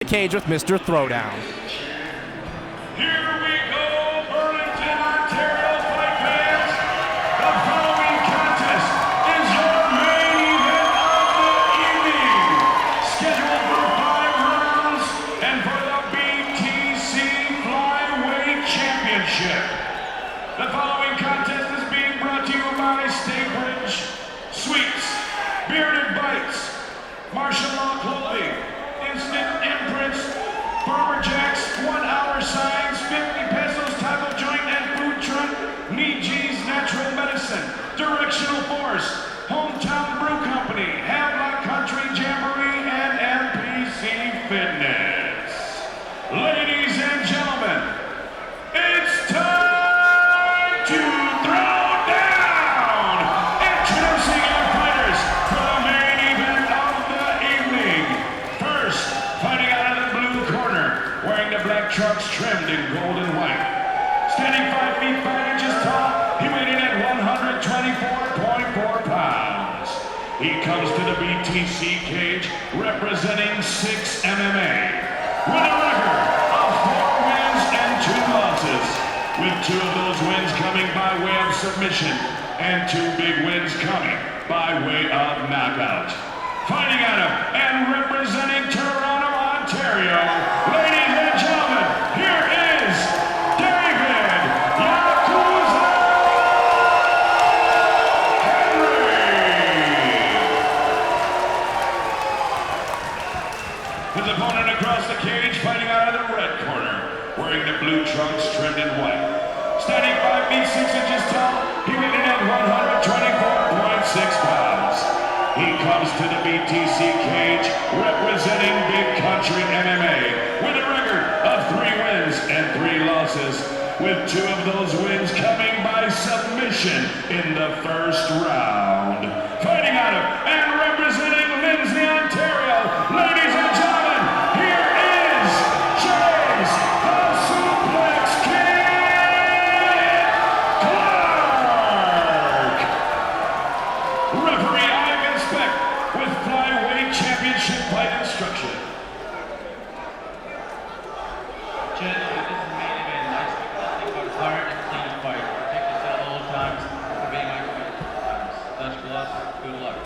Cage with Mr. Throwdown. Here we go, Burlington, Ontario fight fans. The following contest is your main event of the evening. Scheduled for 5 rounds and for the BTC Flyweight Championship. The following contest is being brought to you by Staybridge Sweets, Bearded Bites, Martial Law Clothing, Instant Imprints, Farmer Jack's 1 Hour Signs, 50 pesos taco joint and food truck, Niji's Natural Medicine, Directional Force, Hometown Brew Company, Hamlock Country Jamboree, and MPC Fitness. Ladies and gentlemen, it's time to throw down! Introducing our fighters for the main event of the evening. First, fighting out of the blue corner, wearing the black trunks trimmed in gold and white. Standing 5 feet 5 inches tall, he weighed in at 124.4 pounds. He comes to the BTC cage representing 6 MMA, with a record of 4 wins and 2 losses, with 2 of those wins coming by way of submission and 2 big wins coming by way of knockout. Fighting out of and representing Toronto, Ontario, ladies and gentlemen, here is David Yakuza Henry. His opponent across the cage, fighting out of the red corner, wearing the blue trunks trimmed in white. Standing 5 feet 6 inches tall, he weighed in at 124.6 pounds. He comes to the BTC cage representing Big Country MMA with a record of 3 wins and 3 losses, with 2 of those wins coming by submission in the first round. Fighting out of and representing Lindsay, Ontario, ladies and gentlemen, here is James the Suplex Kid Clarke. Referee with Flyweight Championship fight instruction. Gentlemen, this is the main event. Nice nothing but hard and clean fight. Take this out all times for being argument times. Touch gloves, good luck.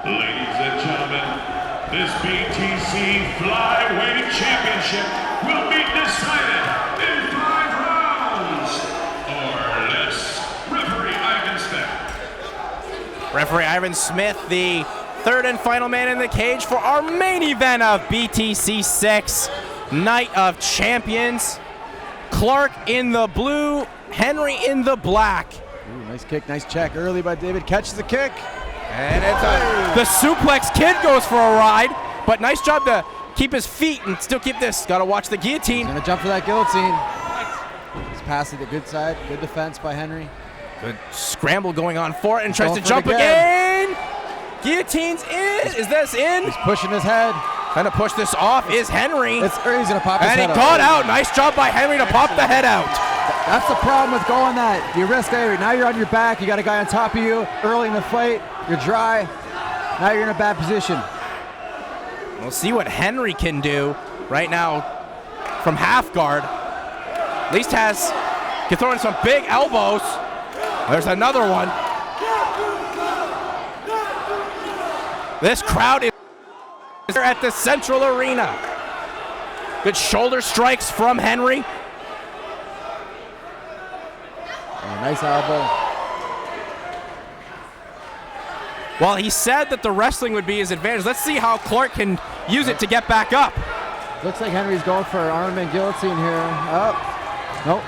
Ladies and gentlemen, this BTC Flyweight Championship will be decided in 5 rounds or less. Referee Ivan Smith. Referee Ivan Smith, the 3rd and final man in the cage for our main event of BTC 6, Night of Champions. Clarke in the blue, Henry in the black. Ooh, nice kick, nice check early by David. Catches the kick. And it's the Suplex Kid goes for a ride, but nice job to keep his feet and still keep this. Got to watch the guillotine. He's gonna jump for that guillotine. He's passing the good side. Good defense by Henry. Good scramble going on for it and tries to jump again. Guillotine's in. Is this in? He's pushing his head. Trying to push this off is Henry. He's gonna pop his head out. And he got out. Nice job by Henry to pop the head out. That's the problem with going that. You risk it. Now you're on your back. You got a guy on top of you early in the fight. You're dry. Now you're in a bad position. We'll see what Henry can do right now from half guard. At least can throw in some big elbows. There's another one. This crowd is at the Central Arena. Good shoulder strikes from Henry. Oh, nice elbow. Well, he said that the wrestling would be his advantage. Let's see how Clarke can use it to get back up. Looks like Henry's going for an armament guillotine here. Oh, nope.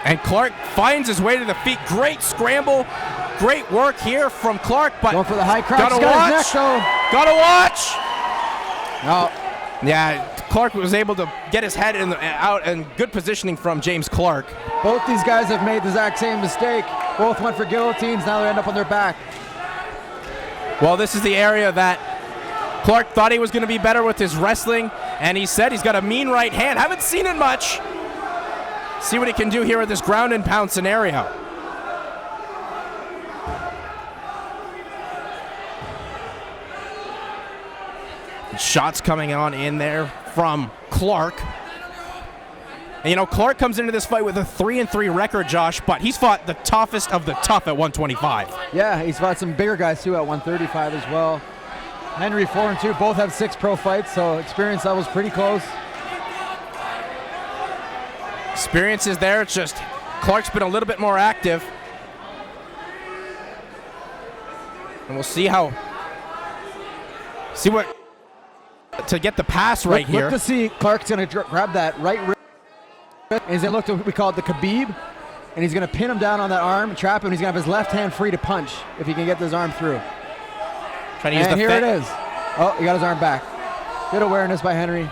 And Clarke finds his way to the feet. Great scramble. Great work here from Clarke, but going for the high crouch. Gotta watch. Gotta watch. No. Yeah, Clarke was able to get his head out, and good positioning from James Clarke. Both these guys have made the exact same mistake. Both went for guillotines. Now they end up on their back. Well, this is the area that Clarke thought he was going to be better with his wrestling, and he said he's got a mean right hand. Haven't seen it much. See what he can do here with this ground and pound scenario. Shots coming on in there from Clarke. And you know, Clarke comes into this fight with a 3-3 record, Josh, but he's fought the toughest of the tough at 125. Yeah, he's fought some bigger guys too at 135 as well. Henry 4-2, both have 6 pro fights, so experience level's pretty close. Experience is there, it's just Clarke's been a little bit more active. And we'll see what to get the pass right here. Look to see Clarke's going to grab that right wrist. And he's going to look to what we call it the Khabib. And he's going to pin him down on that arm, trap him. He's going to have his left hand free to punch if he can get his arm through. Trying to use and the here it is. Oh, he got his arm back. Good awareness by Henry.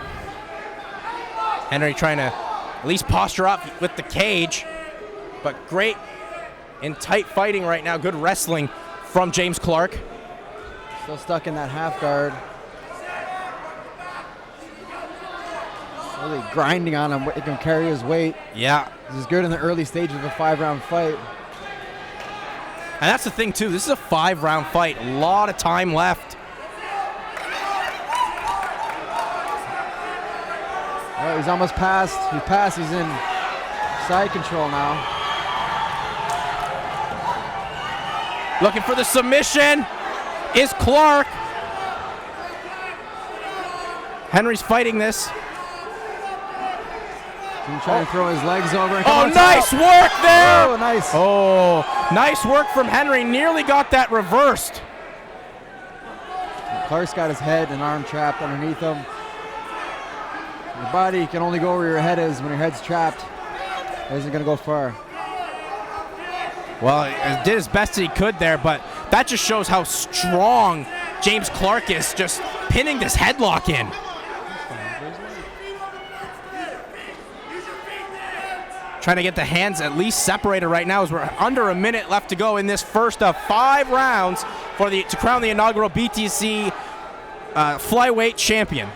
Henry trying to at least posture up with the cage. But great and tight fighting right now. Good wrestling from James Clarke. Still stuck in that half guard. Really grinding on him. He can carry his weight. Yeah. This is good in the early stages of a 5-round fight. And that's the thing, too. This is a 5-round fight. A lot of time left. Well, he's almost passed. He passed. He's in side control now. Looking for the submission is Clarke. Henry's fighting this. He's trying to throw his legs over. And Oh, nice work there. Oh, nice. Oh, nice work from Henry. Nearly got that reversed. Clarke's got his head and arm trapped underneath him. Your body can only go where your head is. When your head's trapped, it isn't going to go far. Well, he did his best he could there, but that just shows how strong James Clarke is, just pinning this headlock in. Trying to get the hands at least separated right now as we're under a minute left to go in this first of 5 rounds to crown the inaugural BTC Flyweight Champion.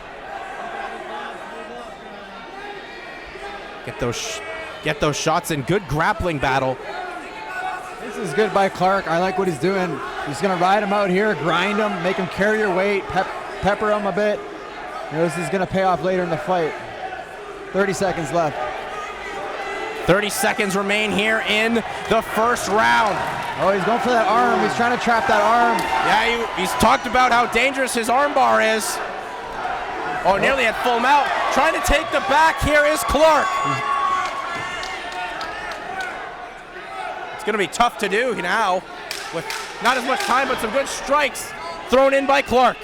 Get those shots in. Good grappling battle. This is good by Clarke. I like what he's doing. He's going to ride him out here, grind him, make him carry your weight, pepper him a bit. You know, this is going to pay off later in the fight. 30 seconds left. 30 seconds remain here in the first round. Oh, he's going for that arm. He's trying to trap that arm. Yeah, he's talked about how dangerous his armbar is. Oh, nearly at full mount. Trying to take the back here is Clarke. It's going to be tough to do now with not as much time, but some good strikes thrown in by Clarke.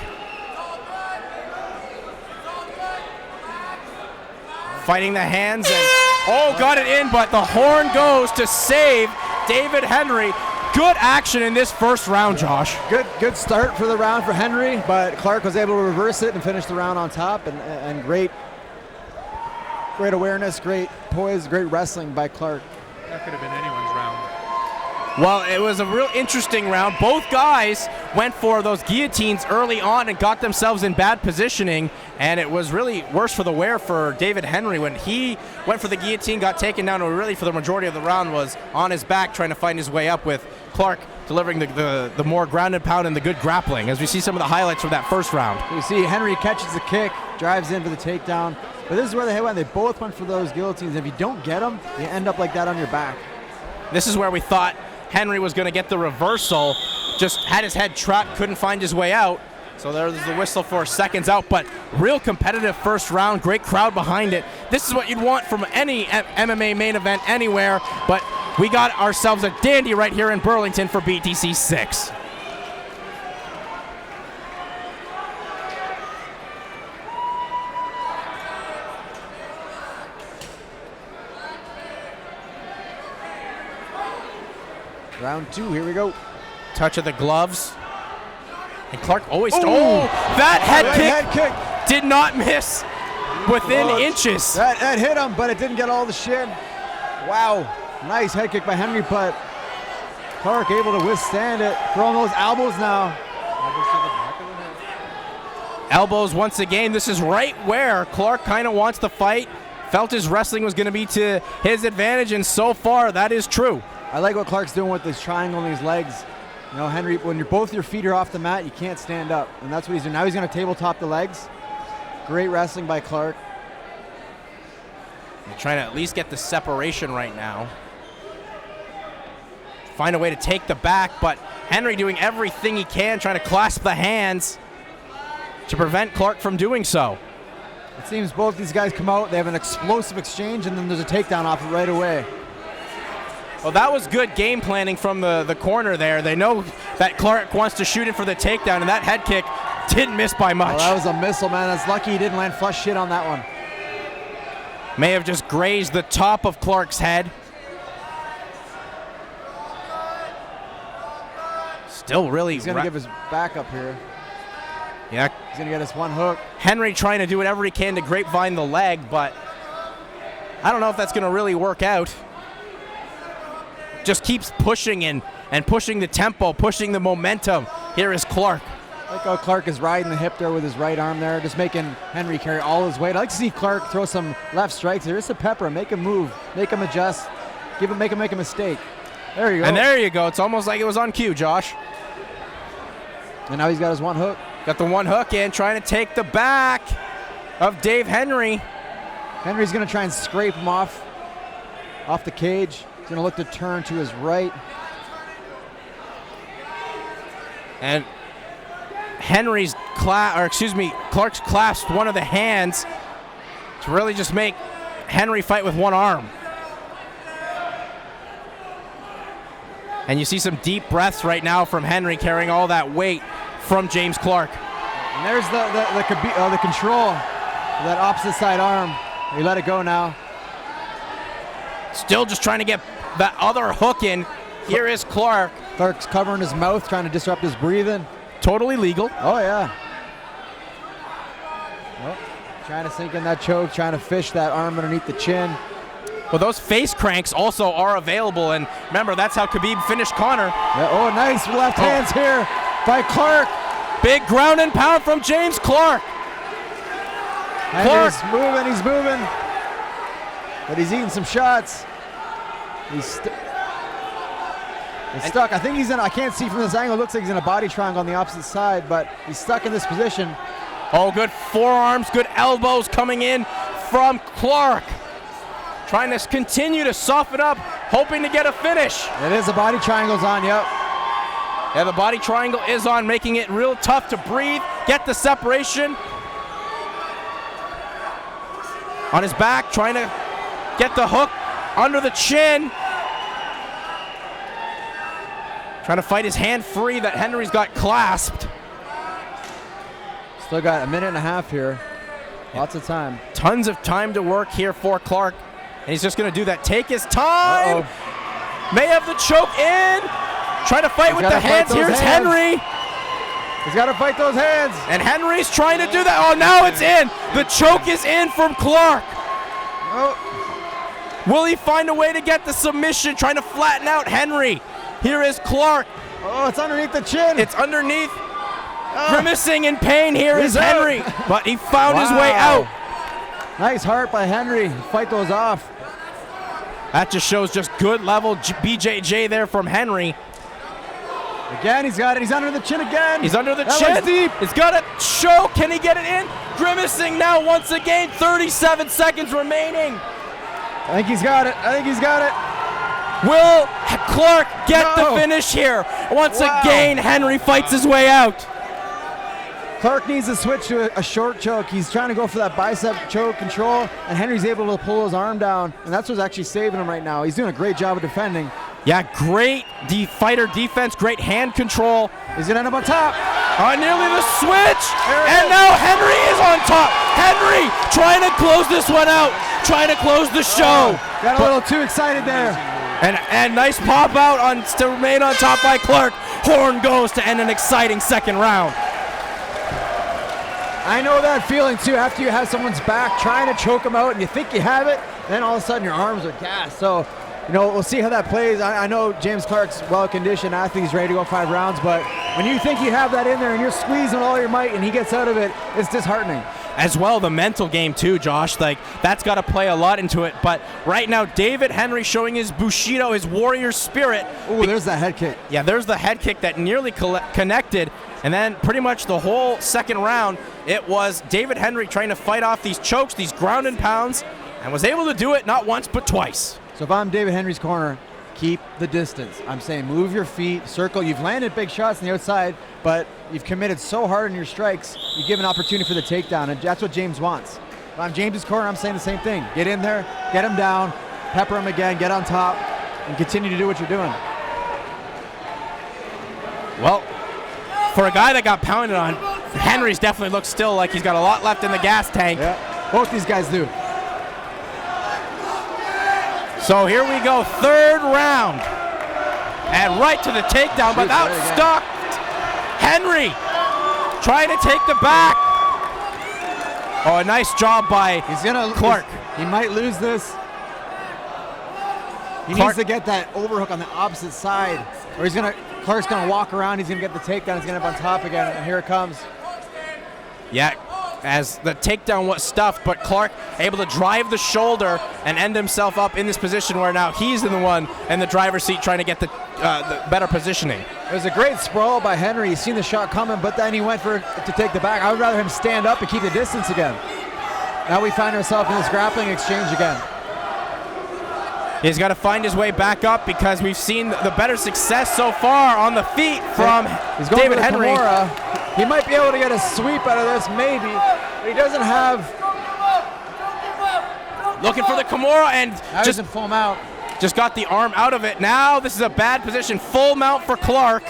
Fighting the hands and got it in, but the horn goes to save David Henry. Good action in this first round, Josh. Good start for the round for Henry, but Clarke was able to reverse it and finish the round on top, and great awareness, great poise, great wrestling by Clarke. That could have been anyone's round. Well, it was a real interesting round. Both guys went for those guillotines early on and got themselves in bad positioning, and it was really worse for the wear for David Henry when he went for the guillotine, got taken down, and really for the majority of the round was on his back trying to find his way up, with Clarke delivering the more grounded pound and the good grappling, as we see some of the highlights from that first round. You see Henry catches the kick, drives in for the takedown, but this is where they went. They both went for those guillotines. If you don't get them, you end up like that on your back. This is where we thought Henry was going to get the reversal, just had his head trapped, couldn't find his way out. So there's the whistle for seconds out, but real competitive first round, great crowd behind it. This is what you'd want from any MMA main event anywhere, but we got ourselves a dandy right here in Burlington for BTC 6. Round 2, here we go. Touch of the gloves. And Clarke always... that head kick did not miss within inches. That hit him, but it didn't get all the shin. Wow. Nice head kick by Henry, but Clarke able to withstand it. Throwing those elbows now. Elbows once again. This is right where Clarke kind of wants to fight. Felt his wrestling was going to be to his advantage, and so far that is true. I like what Clarke's doing with this triangle and these legs. You know, Henry, when both your feet are off the mat, you can't stand up. And that's what he's doing. Now he's going to tabletop the legs. Great wrestling by Clarke. They're trying to at least get the separation right now. Find a way to take the back, but Henry doing everything he can, trying to clasp the hands to prevent Clarke from doing so. It seems both these guys come out, they have an explosive exchange, and then there's a takedown off it right away. Well, that was good game planning from the corner there. They know that Clarke wants to shoot in for the takedown, and that head kick didn't miss by much. Well, that was a missile, man. That's lucky he didn't land flush shit on that one. May have just grazed the top of Clarke's head. Still really... He's going to give his back up here. Yeah. He's going to get us one hook. Henry trying to do whatever he can to grapevine the leg, but I don't know if that's going to really work out. Just keeps pushing and pushing the tempo, pushing the momentum. Here is Clarke. I like how Clarke is riding the hip there with his right arm there, just making Henry carry all his weight. I like to see Clarke throw some left strikes there. Just a pepper, make him move, make him adjust, make him make a mistake. There you go. And there you go. It's almost like it was on cue, Josh. And now he's got his one hook. Got the one hook in, trying to take the back of Dave Henry. Henry's going to try and scrape him off the cage. He's going to look to turn to his right. And Clarke's clasped one of the hands to really just make Henry fight with one arm. And you see some deep breaths right now from Henry carrying all that weight from James Clarke. And there's the control of that opposite side arm. He let it go now. Still just trying to get that other hook in. Here is Clarke. Clarke's covering his mouth, trying to disrupt his breathing. Totally legal. Oh, yeah. Oh, trying to sink in that choke, trying to fish that arm underneath the chin. Well, those face cranks also are available, and remember, that's how Khabib finished Conor. Yeah, oh, nice left hands here by Clarke. Big ground and pound from James Clarke. Clarke he's moving. But he's eating some shots. He's stuck. I think he's in, I can't see from this angle, it looks like he's in a body triangle on the opposite side, but he's stuck in this position. Oh, good forearms, good elbows coming in from Clarke. Trying to continue to soften up, hoping to get a finish. It is, the body triangle's on, yep. Yeah, the body triangle is on, making it real tough to breathe, get the separation. On his back, trying to get the hook under the chin. Trying to fight his hand free that Henry's got clasped. Still got a minute and a half here. Lots of time. Tons of time to work here for Clarke. And he's just going to do that. Take his time. May have the choke in. Trying to fight with the hands. Here's Henry. He's got to fight those hands. And Henry's trying to do that. Oh, now it's in. The choke is in from Clarke. Oh. Will he find a way to get the submission? Trying to flatten out Henry. Here is Clarke. Oh, it's underneath the chin. It's underneath. Grimacing in pain. Here is Henry. But he found his way out. Nice heart by Henry. Fight those off. That just shows just good level BJJ there from Henry. Again, he's got it. He's under the chin again. He's under the that chin. Looks deep. He's got a choke. Can he get it in? Grimacing now once again. 37 seconds remaining. I think he's got it. Will Clarke get the finish here? Once again, Henry fights his way out. Clarke needs to switch to a short choke. He's trying to go for that bicep choke control, and Henry's able to pull his arm down, and that's what's actually saving him right now. He's doing a great job of defending. Yeah, great fighter defense, great hand control. He's going to end up on top. Nearly the switch, and now Henry is on top. Henry trying to close this one out, trying to close the show. Got a little too excited there. And nice pop out to remain on top by Clarke. Horn goes to end an exciting second round. I know that feeling too, after you have someone's back trying to choke them out and you think you have it, then all of a sudden your arms are gassed. So, you know, we'll see how that plays. I know James Clarke's well-conditioned athlete, he's ready to go 5 rounds, but when you think you have that in there and you're squeezing all your might and he gets out of it, it's disheartening. as well the mental game too, Josh. Like, that's got to play a lot into it. But right now, David Henry showing his Bushido, his warrior spirit. Ooh, there's that head kick. Yeah, there's the head kick that nearly connected. And then pretty much the whole second round, it was David Henry trying to fight off these chokes, these ground and pounds, and was able to do it not once but twice. So if I'm David Henry's corner, keep the distance. I'm saying move your feet, circle. You've landed big shots on the outside, but you've committed so hard in your strikes, you give an opportunity for the takedown, and that's what James wants. If I'm James's corner, I'm saying the same thing. Get in there, get him down, pepper him again, get on top, and continue to do what you're doing. Well, for a guy that got pounded on, Henry's definitely looks still like he's got a lot left in the gas tank. Yeah, both these guys do. So here we go, third round. And right to the takedown, but out stuck. Henry trying to take the back. Oh, a nice job by Clarke. He might lose this. He needs to get that overhook on the opposite side, or Clarke's gonna walk around, he's gonna get the takedown, he's gonna end up on top again, and here it comes. Yeah, as the takedown was stuffed, but Clarke able to drive the shoulder and end himself up in this position where now he's in the driver's seat trying to get the better positioning. It was a great sprawl by Henry. He's seen the shot coming, but then he went to take the back. I would rather him stand up and keep the distance again. Now we find ourselves in this grappling exchange again. He's got to find his way back up because we've seen the better success so far on the feet from David Henry. Kimura. He might be able to get a sweep out of this, maybe, but he doesn't have. Looking for the Kimura and just in full mount. Just got the arm out of it. Now this is a bad position. Full mount for Clarke.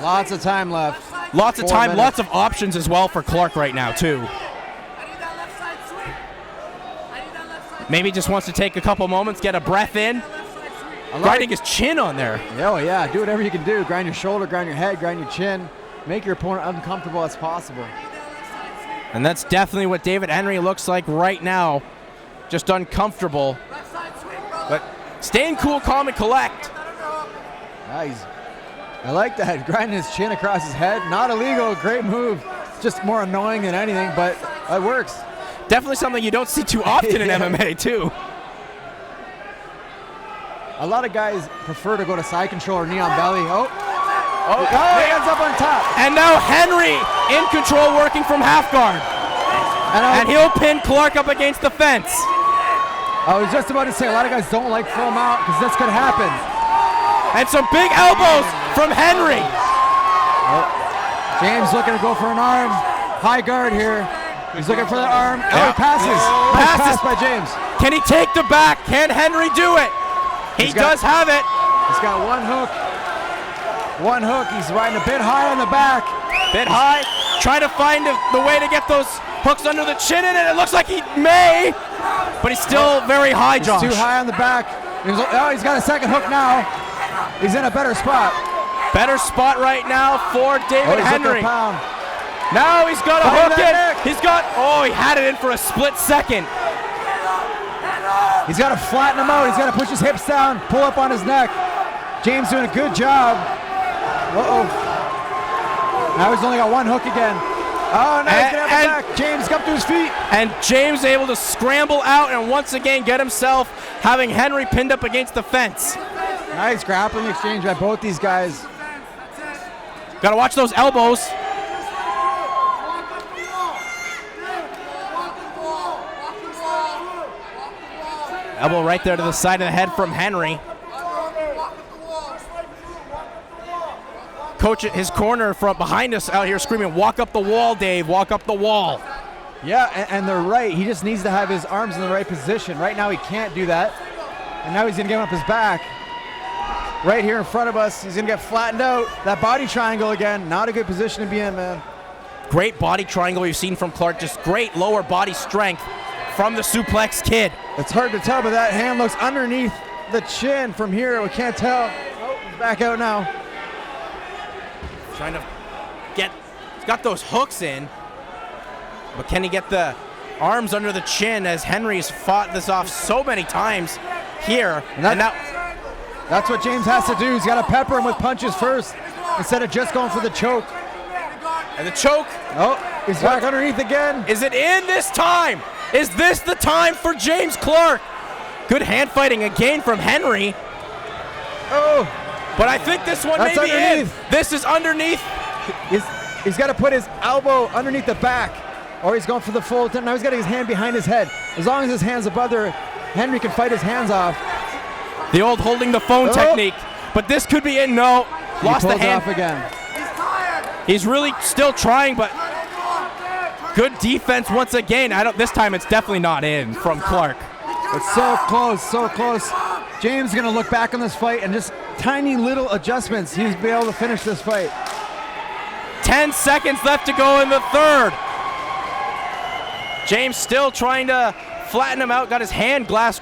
Lots of time left. Lots of time, lots of options as well for Clarke right now too. Maybe just wants to take a couple moments, get a breath in. Grinding his chin on there. Oh yeah, do whatever you can do. Grind your shoulder, grind your head, grind your chin. Make your opponent uncomfortable as possible. And that's definitely what David Henry looks like right now. Just uncomfortable. But staying cool, calm, and collect. Nice. I like that. Grinding his chin across his head. Not illegal, great move. It's just more annoying than anything, but it works. Definitely something you don't see too often in MMA too. A lot of guys prefer to go to side control or knee on belly. He ends up on top. And now Henry in control, working from half guard. And he'll pin Clarke up against the fence. I was just about to say, a lot of guys don't like full mount because this could happen. And some big elbows from Henry. James looking to go for an arm. High guard here. He's looking for the arm. He passes. Nice pass by James. Can he take the back? Can Henry do it? He does have it. He's got one hook. One hook. He's riding a bit high on the back. Bit high. Trying to find the way to get those hooks under the chin in it. It looks like he may, but he's still very high, Josh. He's too high on the back. He's got a second hook now. He's in a better spot. Better spot right now for David Henry. Now he's got a hook in. He had it in for a split second. He's got to flatten him out. He's got to push his hips down, pull up on his neck. James doing a good job. Now he's only got one hook again. Oh, now he's going to have it back. James up to his feet. And James able to scramble out and once again get himself having Henry pinned up against the fence. Nice grappling exchange by both these guys. Got to watch those elbows. Elbow right there to the side of the head from Henry. Coach at his corner from behind us out here screaming, walk up the wall, Dave, walk up the wall. Yeah, and they're right. He just needs to have his arms in the right position. Right now he can't do that. And now he's going to give him up his back. Right here in front of us, he's going to get flattened out. That body triangle again, not a good position to be in, man. Great body triangle we've seen from Clarke. Just great lower body strength from the suplex kid. It's hard to tell, but that hand looks underneath the chin from here. We can't tell. Oh, he's back out now. Trying to he's got those hooks in, but can he get the arms under the chin as Henry's fought this off so many times here? And now that's what James has to do. He's got to pepper him with punches first instead of just going for the choke. And the choke. Oh, He's back underneath again. Is it in this time? Is this the time for James Clarke? Good hand fighting again from Henry. Oh, But I think this one may That's be in. underneath. This is underneath. he's got to put his elbow underneath the back, or he's going for the full. Now he's got his hand behind his head. As long as his hand's above there, Henry can fight his hands off. The old holding the phone technique. But this could be in. No. Lost the He pulls it hand. off again. He's really still trying, but good defense once again. This time it's definitely not in from Clarke. It's so close, so close. James is going to look back on this fight and just tiny little adjustments. He's be able to finish this fight. 10 seconds left to go in the third. James still trying to flatten him out. Got his hand collapsed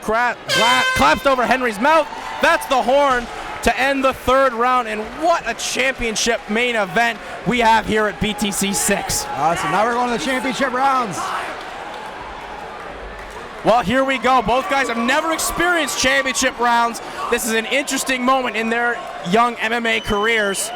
over Henry's mouth. That's the horn to end the third round. And what a championship main event we have here at BTC 6. Awesome. Now we're going to the championship rounds. Well, here we go. Both guys have never experienced championship rounds. This is an interesting moment in their young MMA careers.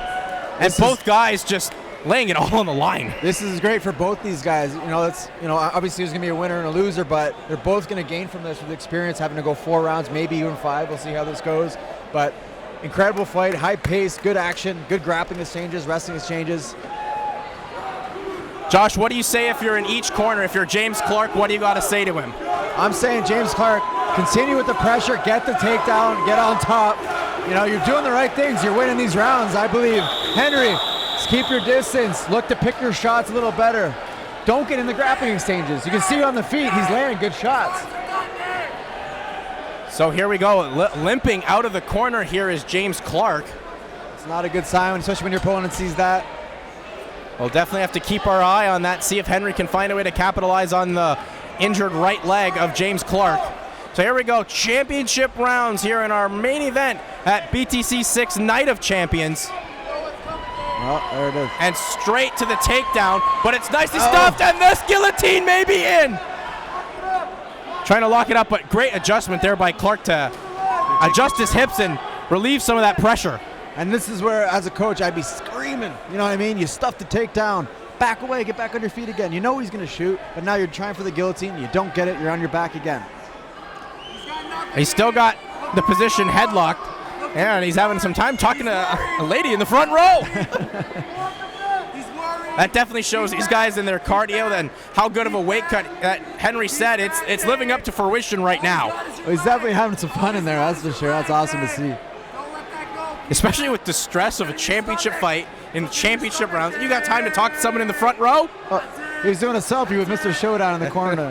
And both guys just laying it all on the line. This is great for both these guys. Obviously there's going to be a winner and a loser, but they're both going to gain from this with experience, having to go 4 rounds, maybe even 5. We'll see how this goes. But incredible fight, high pace, good action, good grappling exchanges, wrestling exchanges. Josh, what do you say if you're in each corner? If you're James Clarke, what do you got to say to him? I'm saying James Clarke, continue with the pressure, get the takedown, get on top. You're doing the right things. You're winning these rounds, I believe. Henry, just keep your distance. Look to pick your shots a little better. Don't get in the grappling exchanges. You can see on the feet, he's landing good shots. So here we go. Limping out of the corner here is James Clarke. It's not a good sign, especially when your opponent sees that. We'll definitely have to keep our eye on that, see if Henry can find a way to capitalize on the injured right leg of James Clarke. So here we go, championship rounds here in our main event at BTC 6 Night of Champions. Oh, there it is. And straight to the takedown, but it's nicely stuffed, and this guillotine may be in. Trying to lock it up, but great adjustment there by Clarke to adjust his hips and relieve some of that pressure. And this is where, as a coach, I'd be screaming. You know what I mean? You stuff the takedown. Back away, get back on your feet again. You know he's going to shoot, but now you're trying for the guillotine. You don't get it. You're on your back again. He's still got the position headlocked, and he's having some time talking to a lady in the front row. That definitely shows these guys in their cardio and how good of a weight cut that Henry said. It's living up to fruition right now. Well, he's definitely having some fun in there, that's for sure. That's awesome to see. Especially with the stress of a championship fight in the championship rounds. You got time to talk to someone in the front row? He was doing a selfie with Mr. Showdown in the corner.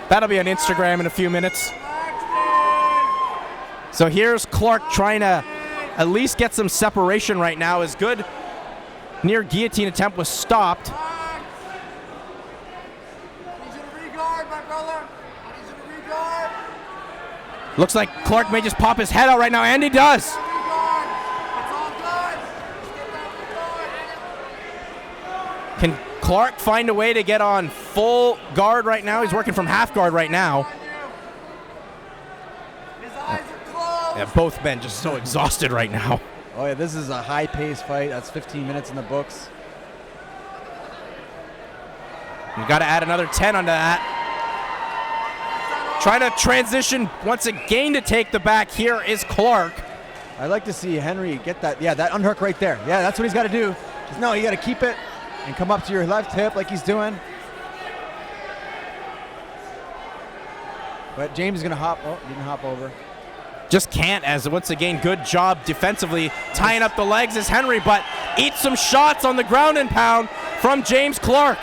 That'll be on Instagram in a few minutes. So here's Clarke trying to at least get some separation right now. His good near guillotine attempt was stopped. Looks like Clarke may just pop his head out right now, and he does. Can Clarke find a way to get on full guard right now? He's working from half guard right now. Yeah, both men just so exhausted right now. Oh yeah, this is a high-paced fight. That's 15 minutes in the books. You got to add another 10 onto that. Trying to transition once again to take the back. Here is Clarke. I'd like to see Henry get that. Yeah, that unhook right there. Yeah, that's what he's got to do. No, you got to keep it and come up to your left hip like he's doing. But James is going to hop. Oh, didn't hop over. Just can't, as once again, good job defensively tying up the legs as Henry, but eats some shots on the ground and pound from James Clarke.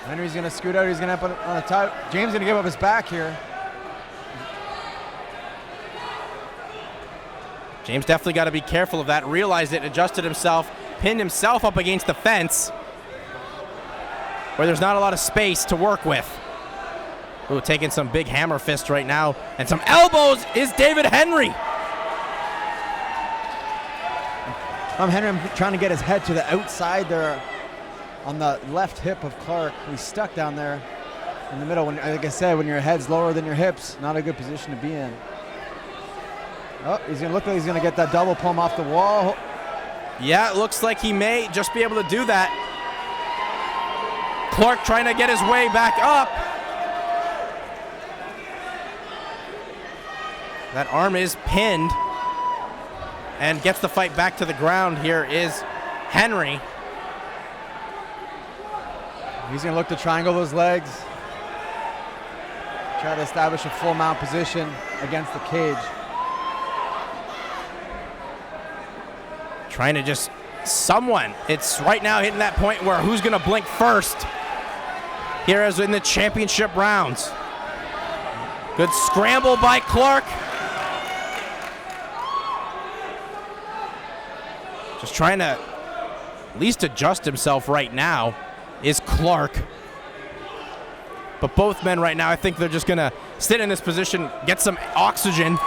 Henry's going to scoot out. He's going to put on the top. James going to give up his back here. James definitely got to be careful of that. Realized it, adjusted himself, pinned himself up against the fence where there's not a lot of space to work with. Ooh, taking some big hammer fist right now. And some elbows is David Henry. Henry trying to get his head to the outside there on the left hip of Clarke. He's stuck down there in the middle. When, like I said, when your head's lower than your hips, not a good position to be in. Oh, he's going to look like he's going to get that double palm off the wall. Yeah, it looks like he may just be able to do that. Clarke trying to get his way back up. That arm is pinned and gets the fight back to the ground. Here is Henry. He's going to look to triangle those legs. Try to establish a full mount position against the cage. Trying to just someone. It's right now hitting that point where who's going to blink first. Here as in the championship rounds. Good scramble by Clarke. Just trying to at least adjust himself right now is Clarke. But both men right now, I think they're just going to sit in this position, get some oxygen.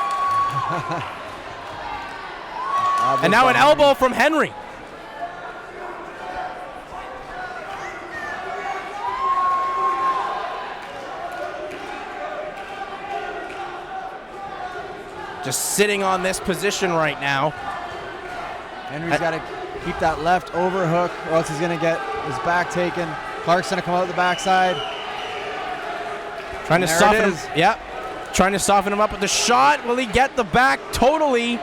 And now an elbow from Henry. Just sitting on this position right now. Henry's got to keep that left overhook or else he's going to get his back taken. Clarke's going to come out the backside. Trying to soften him. Yep. Trying to soften him up with the shot. Will he get the back? Totally.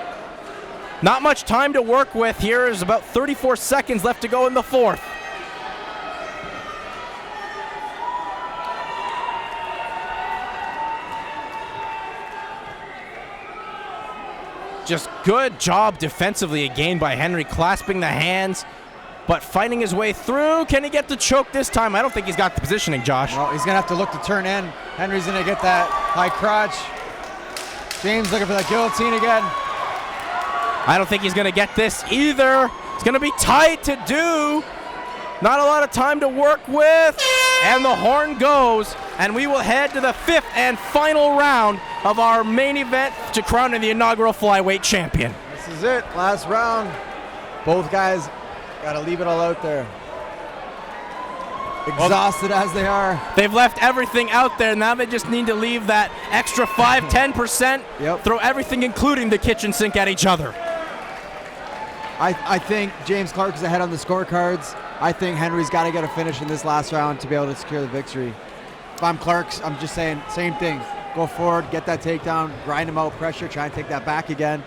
Not much time to work with here. There's about 34 seconds left to go in the fourth. Just good job defensively again by Henry, clasping the hands, but fighting his way through. Can he get the choke this time? I don't think he's got the positioning, Josh. Well, he's going to have to look to turn in. Henry's going to get that high crotch. James looking for that guillotine again. I don't think he's going to get this either. It's going to be tight to do. Not a lot of time to work with. And the horn goes, and we will head to the fifth and final round of our main event to crown the inaugural flyweight champion. This is it, last round. Both guys got to leave it all out there. Exhausted as they are. They've left everything out there. Now they just need to leave that extra 5-10%. Yep. Throw everything, including the kitchen sink, at each other. I think James Clarke is ahead on the scorecards. I think Henry's got to get a finish in this last round to be able to secure the victory. If I'm Clarke's, I'm just saying, same thing. Go forward, get that takedown, grind him out, pressure, try and take that back again.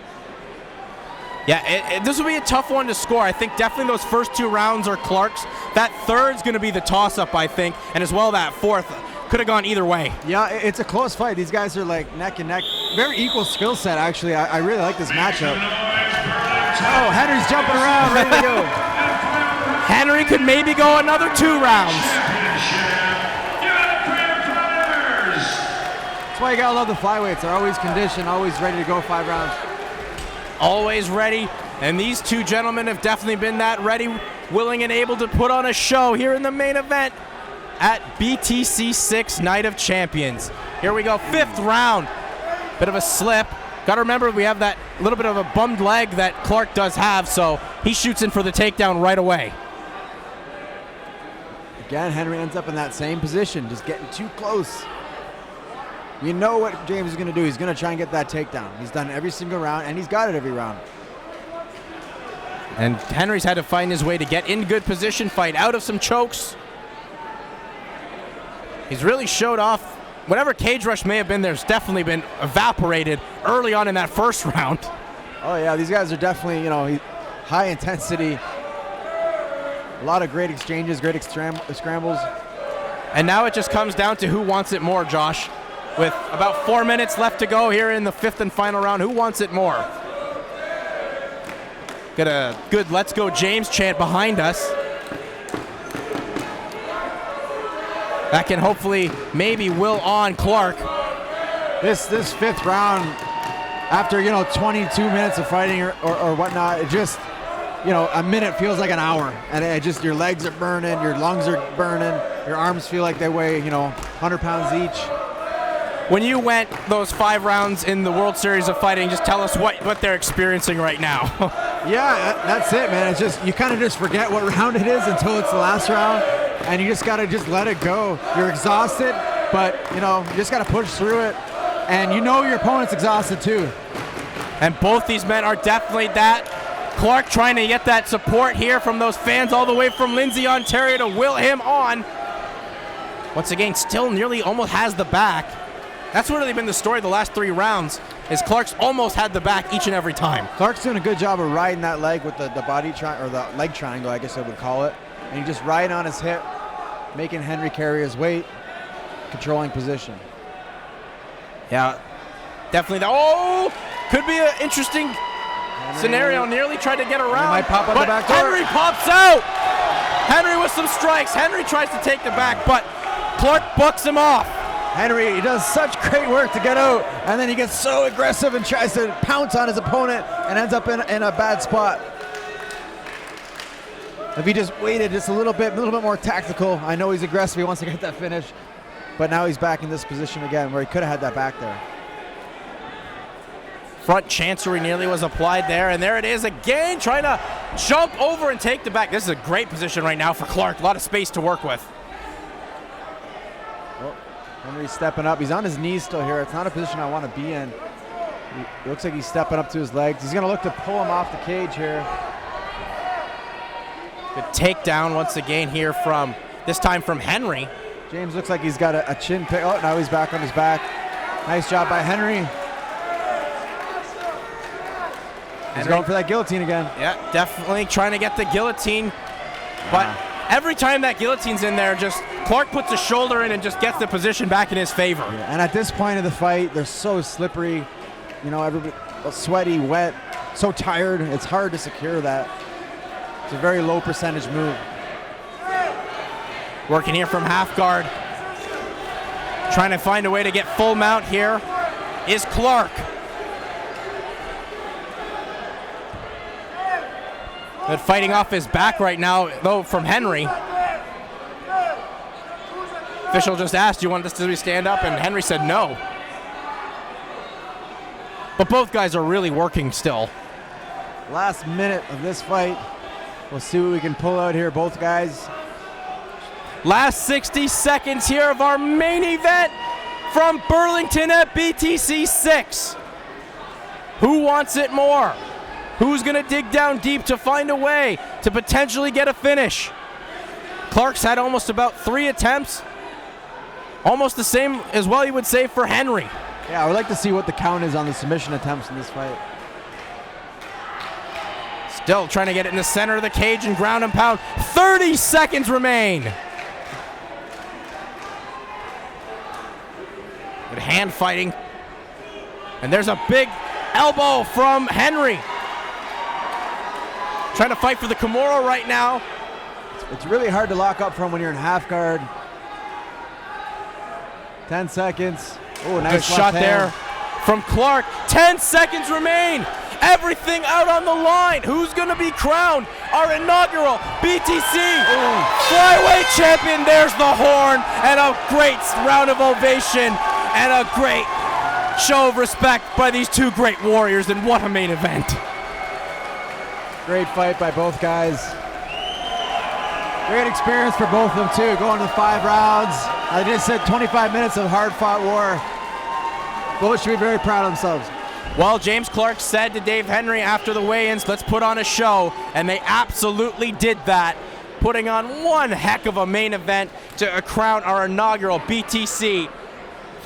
Yeah, this will be a tough one to score. I think definitely those first two rounds are Clarke's. That third's going to be the toss-up, I think, and as well that fourth could have gone either way. Yeah, it's a close fight. These guys are like neck and neck. Very equal skill set, actually. I really like this matchup. Oh, Henry's jumping around, ready to go. Henry could maybe go another 2 rounds. That's why you gotta love the flyweights. They're always conditioned, always ready to go 5 rounds. Always ready, and these two gentlemen have definitely been that ready, willing, and able to put on a show here in the main event at BTC 6 Night of Champions. Here we go, 5th round. Bit of a slip. Got to remember, we have that little bit of a bummed leg that Clarke does have, so he shoots in for the takedown right away. Again, Henry ends up in that same position, just getting too close. You know what James is going to do. He's going to try and get that takedown. He's done every single round, and he's got it every round. And Henry's had to find his way to get in good position, fight out of some chokes. He's really showed off. Whatever cage rush may have been, there's definitely been evaporated early on in that first round. Oh, yeah, these guys are definitely, high intensity. A lot of great exchanges, great scrambles. And now it just comes down to who wants it more, Josh. With about 4 minutes left to go here in the 5th and final round, who wants it more? Got a good "Let's Go James" chant behind us. That can hopefully maybe will on Clarke. This 5th round, after 22 minutes of fighting or whatnot, it just a minute feels like an hour, and it just your legs are burning, your lungs are burning, your arms feel like they weigh 100 pounds each. When you went those 5 rounds in the World Series of Fighting, just tell us what they're experiencing right now. Yeah, that's it, man. It's just you kind of just forget what round it is until it's the last round, and you just gotta just let it go. You're exhausted, but you just gotta push through it, and your opponent's exhausted too. And both these men are definitely that. Clarke trying to get that support here from those fans all the way from Lindsay, Ontario to will him on. Once again, still nearly almost has the back. That's really been the story of the last 3 rounds, is Clarke's almost had the back each and every time. Clarke's doing a good job of riding that leg with the body or the leg triangle, I guess I would call it. And he just riding on his hip, making Henry carry his weight, controlling position. Yeah, definitely. Oh, could be an interesting scenario. Nearly tried to get around. Might pop out but the back door. Henry pops out. Henry with some strikes. Henry tries to take the back, but Clarke bucks him off. Henry, he does such great work to get out, and then he gets so aggressive and tries to pounce on his opponent and ends up in a bad spot. If he just waited just a little bit more tactical, I know he's aggressive, he wants to get that finish, but now he's back in this position again where he could have had that back there. Front chancery nearly was applied there, and there it is again, trying to jump over and take the back. This is a great position right now for Clarke, a lot of space to work with. Henry's stepping up. He's on his knees still here. It's not a position I want to be in. It looks like he's stepping up to his legs. He's going to look to pull him off the cage here. Good takedown once again here from, this time from Henry. James looks like he's got a chin pick. Oh, now he's back on his back. Nice job by Henry. He's going for that guillotine again. Yeah, definitely trying to get the guillotine. But every time that guillotine's in there, just Clarke puts a shoulder in and just gets the position back in his favor. Yeah, and at this point of the fight, they're so slippery. You know, everybody sweaty, wet, so tired. It's hard to secure that. It's a very low percentage move. Working here from half guard. Trying to find a way to get full mount here is Clarke. But fighting off his back right now, though, from Henry. Official just asked, you want us to stand up? And Henry said no. But both guys are really working still. Last minute of this fight. We'll see what we can pull out here, both guys. Last 60 seconds here of our main event from Burlington at BTC 6. Who wants it more? Who's going to dig down deep to find a way to potentially get a finish? Clarke's had almost about 3 attempts. Almost the same as well, you would say, for Henry. Yeah, I would like to see what the count is on the submission attempts in this fight. Still trying to get it in the center of the cage and ground and pound. 30 seconds remain. Good hand fighting. And there's a big elbow from Henry. Trying to fight for the Kimura right now. It's really hard to lock up from when you're in half guard. 10 seconds. Oh, nice Good shot hand there from Clarke. 10 seconds remain. Everything out on the line. Who's going to be crowned our inaugural BTC Flyweight Champion? There's the horn and a great round of ovation and a great show of respect by these two great warriors, and what a main event. Great fight by both guys. Great experience for both of them too, going to 5 rounds. I just said 25 minutes of hard-fought war. Both should be very proud of themselves. Well, James Clarke said to Dave Henry after the weigh-ins, let's put on a show, and they absolutely did that, putting on one heck of a main event to crown our inaugural BTC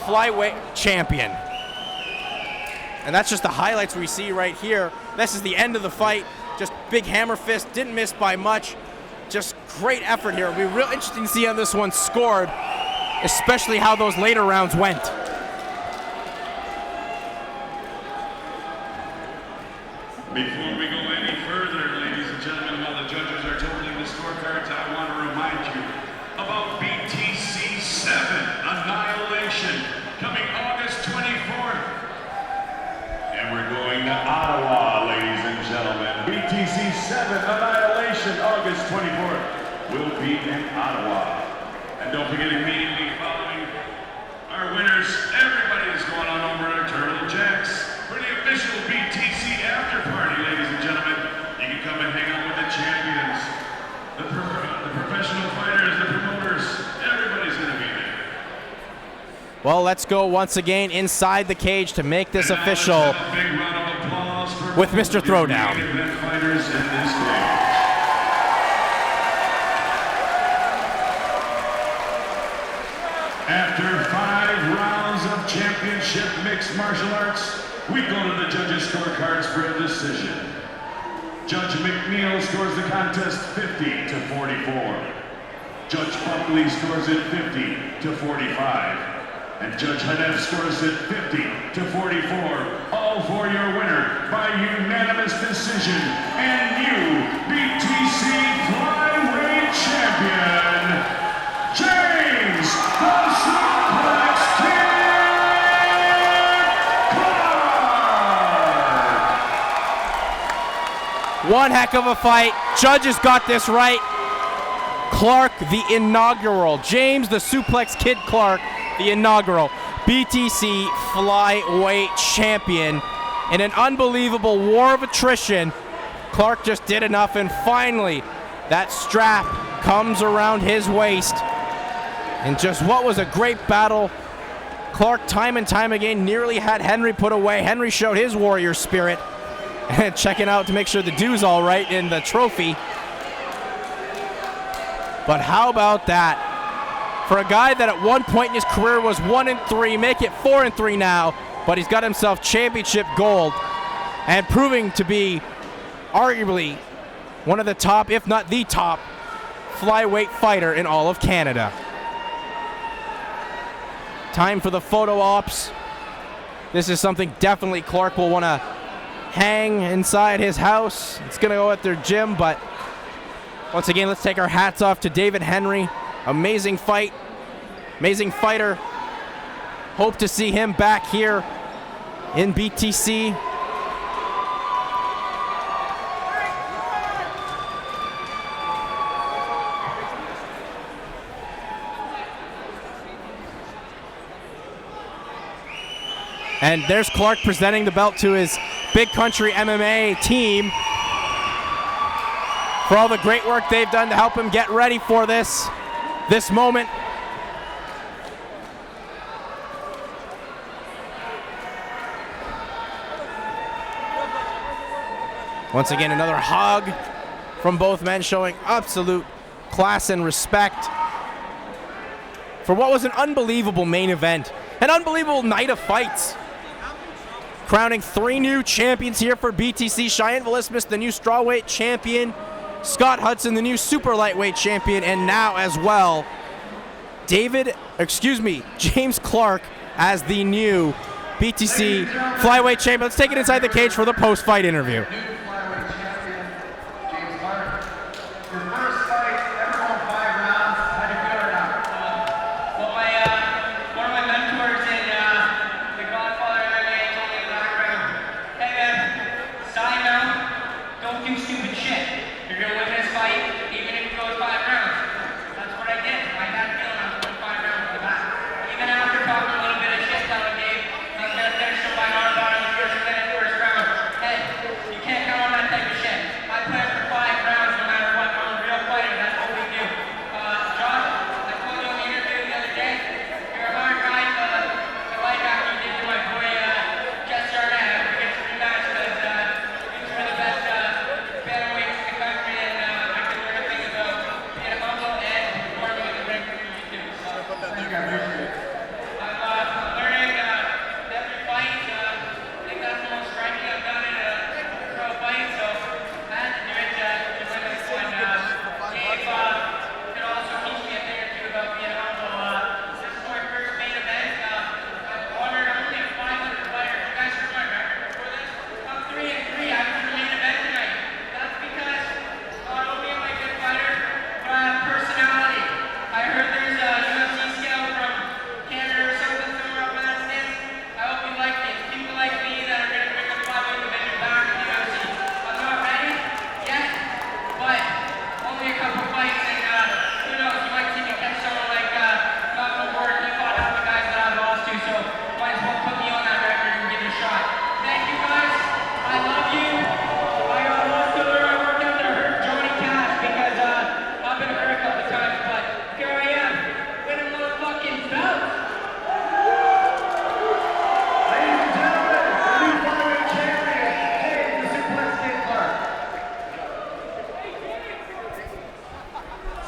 Flyweight Champion. And that's just the highlights we see right here. This is the end of the fight. Just big hammer fist, didn't miss by much. Just great effort here. It'll be real interesting to see how this one scored, especially how those later rounds went. Before we go any further, ladies and gentlemen, while the judges are totaling the scorecards, I want to remind you about BTC 7 Annihilation coming August 24th. And we're going to Ottawa, ladies and gentlemen. BTC 7 Annihilation, August 24th, will be in Ottawa. And don't forget, immediately following our winners, everybody is going on over to Turtle Jacks for the official BTC after party, ladies and gentlemen. You can come and hang out with the champions, the professional fighters, the promoters. Everybody's going to be there. Well, let's go once again inside the cage to make this official. Let's have a big round of applause for with Mr. Throwdown. Main event fighters in this cage. After 5 rounds of championship mixed martial arts, we go to the judges' scorecards for a decision. Judge McNeil scores the contest 50-44. Judge Buckley scores it 50-45. And Judge Hanev scores it 50-44. All for your winner by unanimous decision and new BTC Flyweight Champion, James the Suplex Kid Clarke! One heck of a fight. Judges got this right. Clarke, the inaugural. James, the Suplex Kid Clarke, the inaugural BTC Flyweight Champion. In an unbelievable war of attrition, Clarke just did enough, and finally, that strap comes around his waist. And just what was a great battle. Clarke, time and time again, nearly had Henry put away. Henry showed his warrior spirit and checking out to make sure the due's all right in the trophy. But how about that? For a guy that at one point in his career was 1-3, make it 4-3 now, but he's got himself championship gold and proving to be arguably one of the top, if not the top, flyweight fighter in all of Canada. Time for the photo ops. This is something definitely Clarke will want to hang inside his house. It's going to go at their gym, but once again, let's take our hats off to David Henry. Amazing fight, amazing fighter. Hope to see him back here in BTC. And there's Clarke presenting the belt to his Big Country MMA team for all the great work they've done to help him get ready for this moment. Once again, another hug from both men, showing absolute class and respect for what was an unbelievable main event, an unbelievable night of fights. Crowning 3 new champions here for BTC. Cheyenne Velismus, the new strawweight champion. Scott Hudson, the new super lightweight champion. And now as well, James Clarke as the new BTC flyweight champion. Let's take it inside the cage for the post-fight interview. You can't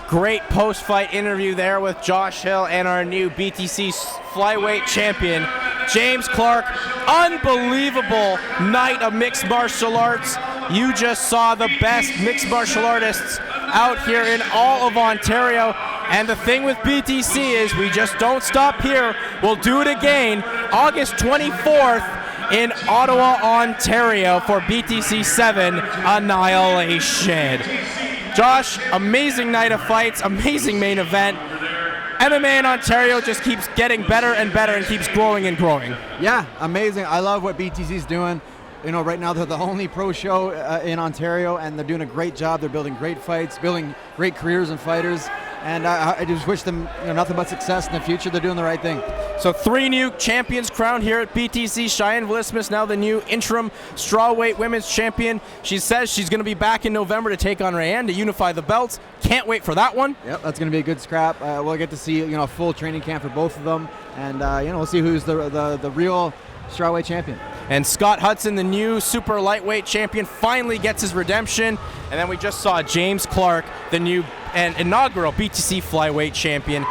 Great post-fight interview there with Josh Hill and our new BTC Flyweight Champion, James Clarke. Unbelievable night of mixed martial arts. You just saw the best mixed martial artists out here in all of Ontario. And the thing with BTC is we just don't stop here. We'll do it again August 24th in Ottawa, Ontario for BTC 7 Annihilation. Josh, amazing night of fights, amazing main event. MMA in Ontario just keeps getting better and better and keeps growing and growing. Yeah, amazing. I love what BTC's doing. You know, right now they're the only pro show in Ontario, and they're doing a great job. They're building great fights, building great careers and fighters. And I just wish them nothing but success in the future. They're doing the right thing. So 3 new champions crowned here at BTC. Cheyenne Vlismus now the new interim strawweight women's champion. She says she's going to be back in November to take on Rayanne to unify the belts. Can't wait for that one. Yep, that's going to be a good scrap. We'll get to see a full training camp for both of them, and we'll see who's the real strawweight champion. And Scott Hudson, the new super lightweight champion, finally gets his redemption. And then we just saw James Clarke, the new and inaugural BTC Flyweight Champion.